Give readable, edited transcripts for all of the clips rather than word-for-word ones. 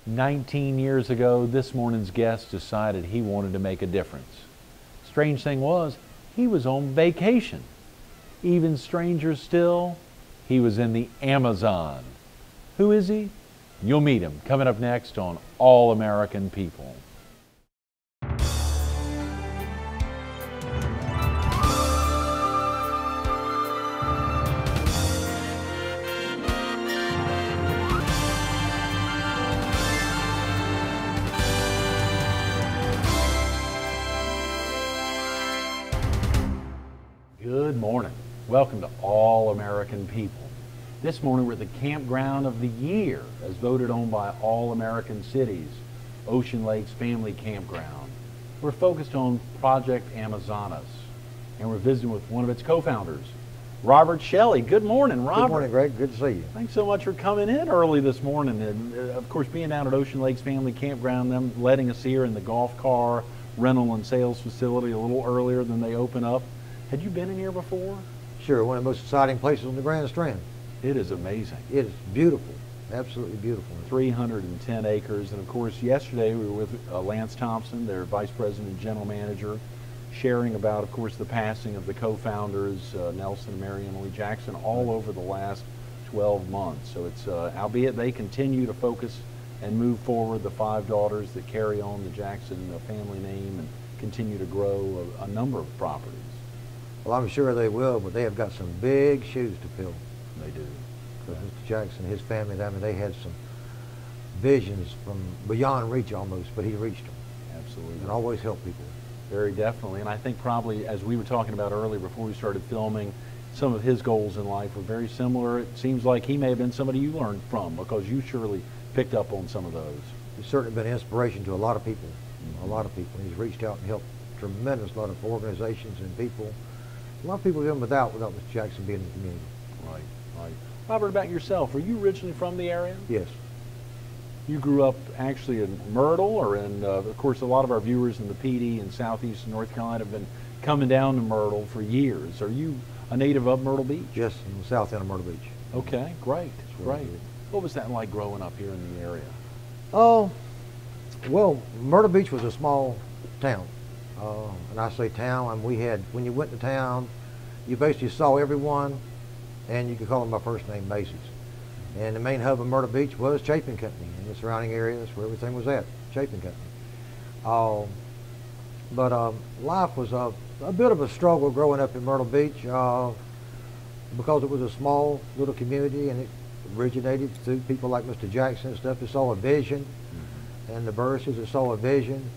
19 years ago, this morning's guest decided he wanted to make a difference. Strange thing was, he was on vacation. Even stranger still, he was in the Amazon. Who is he? You'll meet him coming up next on All American People. Good morning. Welcome to All American People. This morning we're at the campground of the year as voted on by All American Cities, Ocean Lakes Family Campground. We're focused on Project Amazonas, and we're visiting with one of its co-founders, Robert Shelley. Good morning, Robert. Good morning, Greg. Good to see you. Thanks so much for coming in early this morning, and of course being down at Ocean Lakes Family Campground, them letting us here in the golf car rental and sales facility a little earlier than they open up. Had you been in here before? Sure, one of the most exciting places on the Grand Strand. It is amazing. It is beautiful, absolutely beautiful. 310 acres, and of course yesterday we were with Lance Thompson, their Vice President and General Manager, sharing about, of course, the passing of the co-founders, Nelson and Mary Emily Jackson, all over the last 12 months. So it's, albeit they continue to focus and move forward, the 5 daughters that carry on the Jackson family name and continue to grow a number of properties. Well, I'm sure they will, but they have got some big shoes to fill. They do. Because Mr. Jackson and his family, I mean, they had some visions from beyond reach almost, but he reached them. Absolutely. And always helped people. Very definitely. And I think probably, as we were talking about earlier before we started filming, some of his goals in life were very similar. It seems like he may have been somebody you learned from, because you surely picked up on some of those. He's certainly been an inspiration to a lot of people. A lot of people. He's reached out and helped a tremendous lot of organizations and people. A lot of people have been without Mr. Jackson being in the community. Right, right. Robert, about yourself, are you originally from the area? Yes. You grew up actually in Myrtle, or in, of course, a lot of our viewers in the PD and southeast North Carolina have been coming down to Myrtle for years. Are you a native of Myrtle Beach? Yes, in the south end of Myrtle Beach. Okay, great, great. What was that like growing up here in the area? Oh, well, Myrtle Beach was a small town. And I say town, and we had, when you went to town, you basically saw everyone, and you could call them by first name basis. And the main hub of Myrtle Beach was Chapin Company, and the surrounding areas where everything was at, Chapin Company. But life was a bit of a struggle growing up in Myrtle Beach because it was a small little community, and it originated through people like Mr. Jackson and stuff that saw a vision, and the Burris's that saw a vision.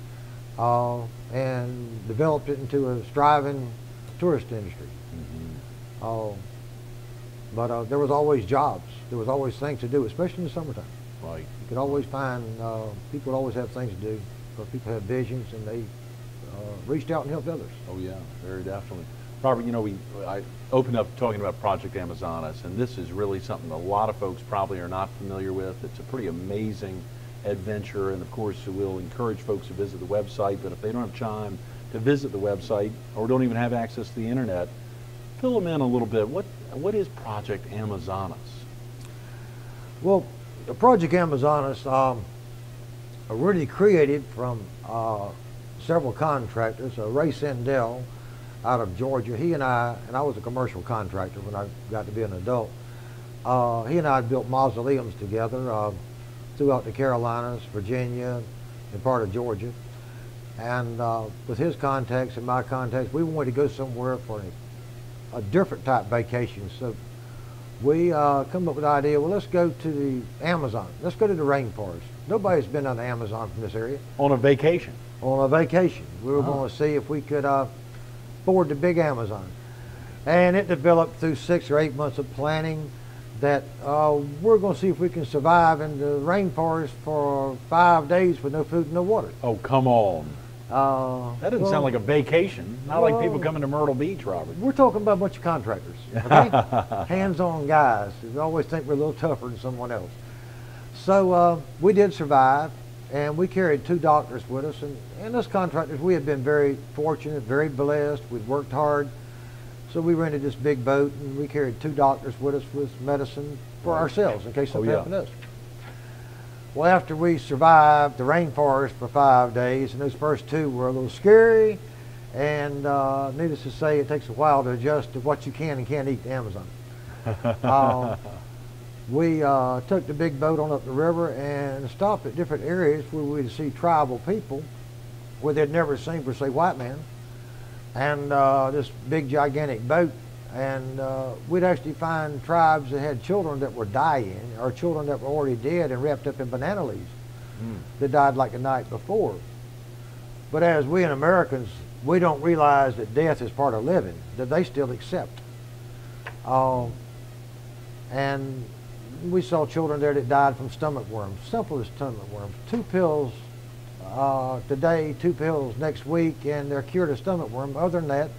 And developed it into a thriving tourist industry. But there was always jobs. There was always things to do, especially in the summertime. Right. You could always find, people would always have things to do, because people have visions, and they reached out and helped others. Oh yeah, very definitely. Robert, you know, I opened up talking about Project Amazonas, and this is really something a lot of folks probably are not familiar with. It's a pretty amazing adventure, and of course we'll encourage folks to visit the website, but if they don't have time to visit the website or don't even have access to the internet, fill them in a little bit. What is Project Amazonas? Well, the Project Amazonas really created from several contractors. Ray Sandell out of Georgia, he and I was a commercial contractor when I got to be an adult. He and I had built mausoleums together throughout the Carolinas, Virginia, and part of Georgia. And with his contacts and my contacts, we wanted to go somewhere for a different type vacation. So we come up with the idea, well, let's go to the Amazon. Let's go to the rainforest. Nobody's been on the Amazon from this area. On a vacation? On a vacation. We were going to see if we could board the big Amazon. And it developed through 6 or 8 months of planning that we're going to see if we can survive in the rainforest for 5 days with no food and no water. Oh, come on. That doesn't sound like a vacation. Not like people coming to Myrtle Beach, Robert. We're talking about a bunch of contractors, okay? Hands-on guys. We always think we're a little tougher than someone else. So we did survive, and we carried 2 doctors with us. And us contractors, we had been very fortunate, very blessed. We'd worked hard. So we rented this big boat, and we carried 2 doctors with us with medicine for ourselves in case something happened to us. Well, after we survived the rainforest for 5 days, and those first 2 were a little scary, and needless to say, it takes a while to adjust to what you can and can't eat in the Amazon. We took the big boat on up the river and stopped at different areas where we'd see tribal people where they'd never seen, per se, white man, and this big gigantic boat. And we'd actually find tribes that had children that were dying, or children that were already dead and wrapped up in banana leaves that died like the night before. But as we and Americans, we don't realize that death is part of living, that they still accept. And we saw children there that died from stomach worms, simple as stomach worms. 2 pills today, 2 pills next week, and they're cured of stomach worm. Other than that,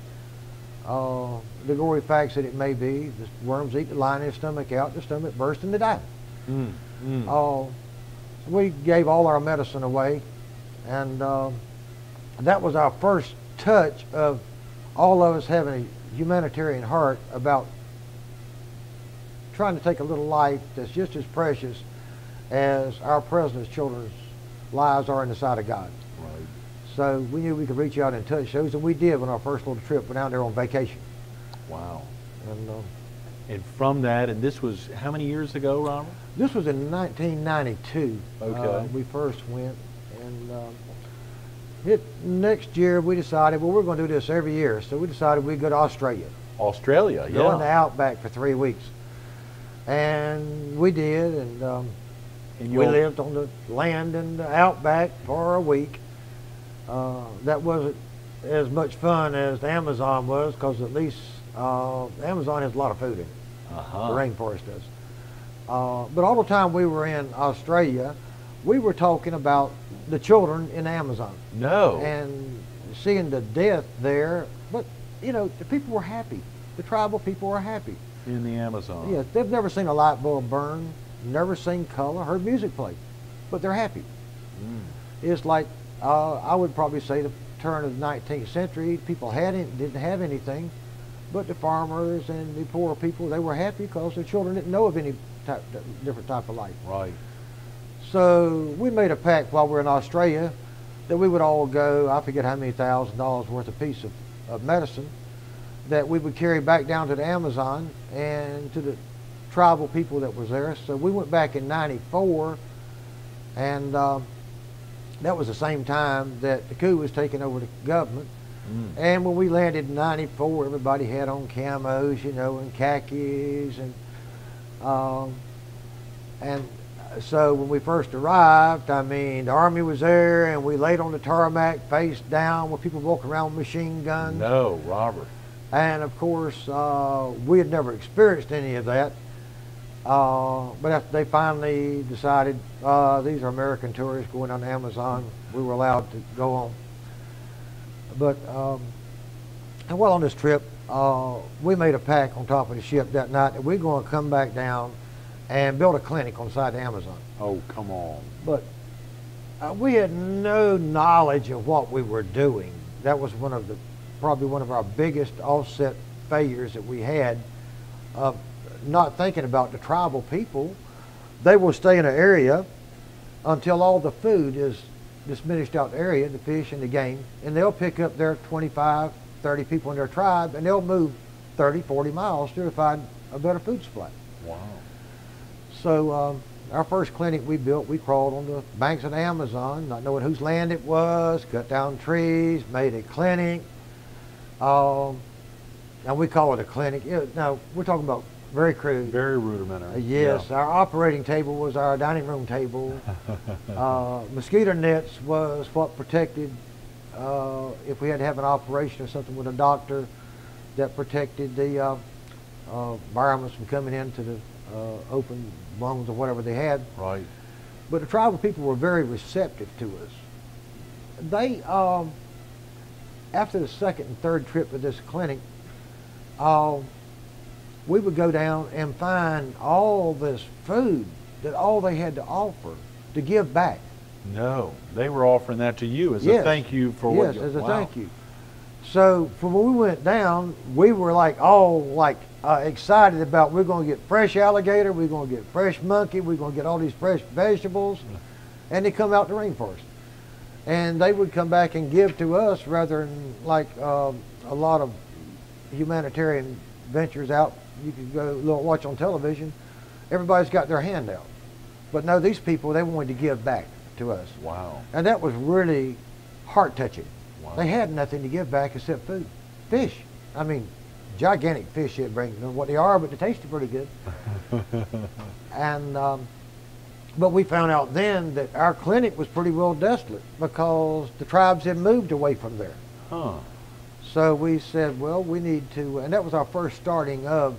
the gory facts that it may be, the worms eat the lining of the stomach out, the stomach bursts and they die. We gave all our medicine away, and that was our first touch of all of us having a humanitarian heart about trying to take a little life that's just as precious as our president's children's lives are in the sight of God. Right. So we knew we could reach out and touch those, and we did on our first little trip. Went down there on vacation. Wow. And from that, and this was how many years ago, Robert? this was in 1992. Okay. We first went, and next year we decided, well, we're going to do this every year. So we decided we'd go to Australia. Australia, yeah. Go in the outback for 3 weeks. And we did, and we lived on the land in the outback for a week. That wasn't as much fun as the Amazon was, because at least the Amazon has a lot of food in it. The rainforest does. But all the time we were in Australia, we were talking about the children in the Amazon. No. And seeing the death there. But, you know, the people were happy. The tribal people were happy. In the Amazon. Yeah, they've never seen a light bulb burn, never seen color, heard music play, but they're happy. It's like, I would probably say the turn of the 19th century, people didn't have anything, but the farmers and the poor people, they were happy because their children didn't know of any different type of life. Right. So we made a pact while we were in Australia that we would all go, I forget how many $1,000s worth a piece of medicine, that we would carry back down to the Amazon and to the tribal people that was there. So we went back in '94, and that was the same time that the coup was taking over the government. And when we landed in '94, everybody had on camos, you know, and khakis, and so when we first arrived, I mean, the Army was there, and we laid on the tarmac face down with people walking around with machine guns. No, Robert. And of course, we had never experienced any of that. But after they finally decided these are American tourists going on the Amazon, we were allowed to go on. But and while on this trip, we made a pact on top of the ship that night that we're going to come back down and build a clinic on the side of the Amazon. Oh, come on. But we had no knowledge of what we were doing. That was probably one of our biggest offset failures that we had, of not thinking about the tribal people. They will stay in an area until all the food is diminished out the area, the fish and the game, and they'll pick up their 25, 30 people in their tribe, and they'll move 30, 40 miles to find a better food supply. Wow. So our first clinic we built, we crawled on the banks of the Amazon, not knowing whose land it was, cut down trees, made a clinic. Now we call it a clinic. Now we're talking about very crude. Very rudimentary. Yes, Yeah. our operating table was our dining room table. Mosquito nets was what protected if we had to have an operation or something with a doctor, that protected the environments from coming into the open lungs or whatever they had. Right. But the tribal people were very receptive to us. They, after the second and third trip to this clinic, we would go down and find all this food that all they had to offer to give back. No, they were offering that to you as Yes. a thank you for what you... Yes, as a Wow. thank you. So from when we went down, we were like all like excited about, we're going to get fresh alligator, we're going to get fresh monkey, we're going to get all these fresh vegetables, and they come out the rainforest. And they would come back and give to us rather than like a lot of humanitarian ventures out. You could go watch on television. Everybody's got their hand out. But no, these people, they wanted to give back to us. Wow. And that was really heart-touching. Wow. They had nothing to give back except food. Fish. I mean, gigantic fish they'd bring. I don't know what they are, but they tasted pretty good. And but we found out then that our clinic was pretty well desolate because the tribes had moved away from there. Huh. So we said, well, we need to, and that was our first starting of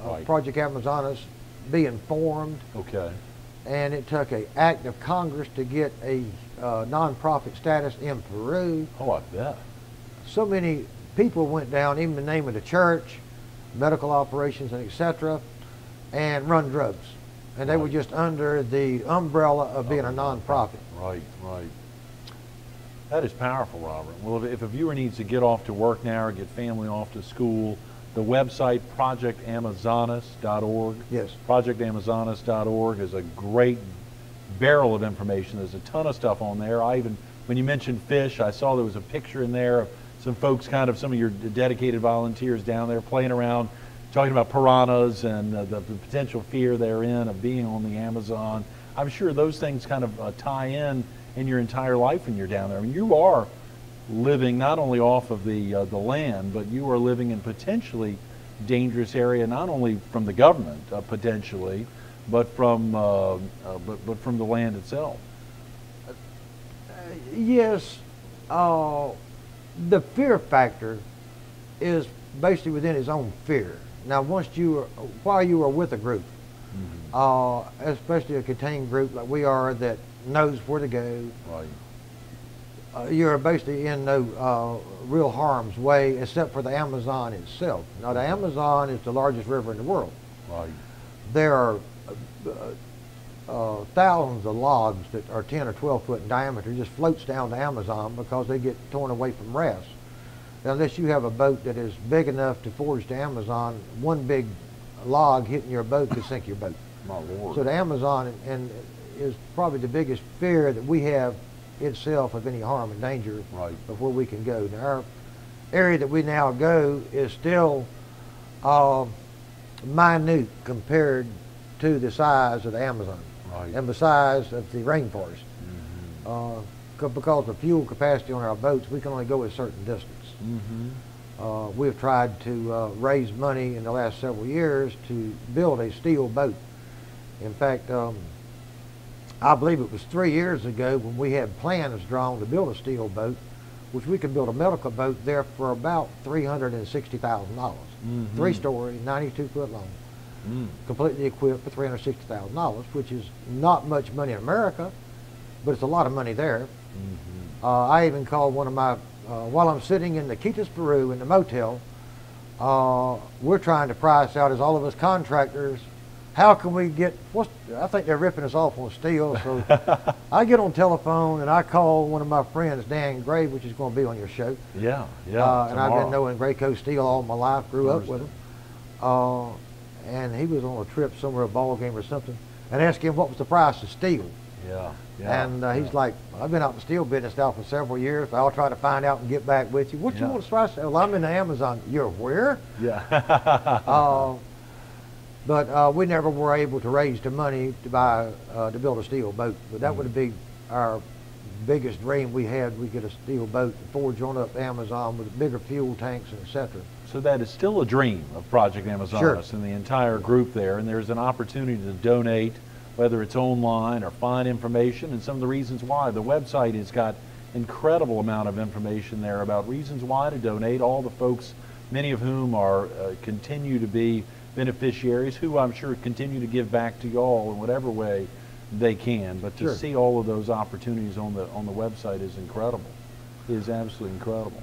Right. Project Amazonas being formed. Okay. And it took an act of Congress to get a nonprofit status in Peru. Oh, I bet. So many people went down, even the name of the church, medical operations, and etc., and run drugs. And they were Right. just under the umbrella of being a nonprofit. Right, right. That is powerful, Robert. Well, if a viewer needs to get off to work now or get family off to school, the website projectamazonas.org. Yes. Projectamazonas.org is a great barrel of information. There's a ton of stuff on there. When you mentioned fish, I saw there was a picture in there of some folks, some of your dedicated volunteers down there playing around, talking about piranhas and the potential fear therein of being on the Amazon. I'm sure those things kind of tie in your entire life when you're down there. I mean, you are living not only off of the land, but you are living in potentially dangerous area, not only from the government potentially, but from the land itself. Yes, the fear factor is basically within his own fear. Now, while you are with a group, especially a contained group like we are that knows where to go, Right. You're basically in no real harm's way except for the Amazon itself. Now, the Amazon is the largest river in the world. Right. There are thousands of logs that are 10 or 12 foot in diameter just floats down the Amazon because they get torn away from rafts. Now, unless you have a boat that is big enough to forge the Amazon, one big log hitting your boat could sink your boat. My Lord. So the Amazon is probably the biggest fear that we have itself of any harm and danger Right. of where we can go. Now, our area that we now go is still minute compared to the size of the Amazon Right. and the size of the rainforest. Because of fuel capacity on our boats, we can only go a certain distance. We've tried to raise money in the last several years to build a steel boat. In fact, I believe it was 3 years ago when we had plans drawn to build a steel boat, which we could build a medical boat there for about $360,000. 3-story, 92 foot long, completely equipped for $360,000, which is not much money in America, but it's a lot of money there. I even called one of my, while I'm sitting in the Quitos, Peru in the motel, we're trying to price out as all of us contractors, how can we get, I think they're ripping us off on steel, so I get on telephone and I call one of my friends, Dan Gray, which is going to be on your show. Yeah, And I've been knowing Gray Coast Steel all my life, grew up with him. And he was on a trip somewhere, a ball game or something, and asked him what was the price of steel. Yeah. And he's like, I've been out in the steel business now for several years, but I'll try to find out and get back with you. What you want to price? Well, I'm in the Amazon. You're where? Yeah. But we never were able to raise the money to buy, to build a steel boat. But that would be our biggest dream we had. We get a steel boat and forge on up Amazon with bigger fuel tanks and etc. So that is still a dream of Project Amazonas and the entire group there, and there's an opportunity to donate, whether it's online or find information, and some of the reasons why. The website has got incredible amount of information there about reasons why to donate. All the folks, many of whom are continue to be beneficiaries, who I'm sure continue to give back to y'all in whatever way they can. But to see all of those opportunities on the website is incredible. It is absolutely incredible.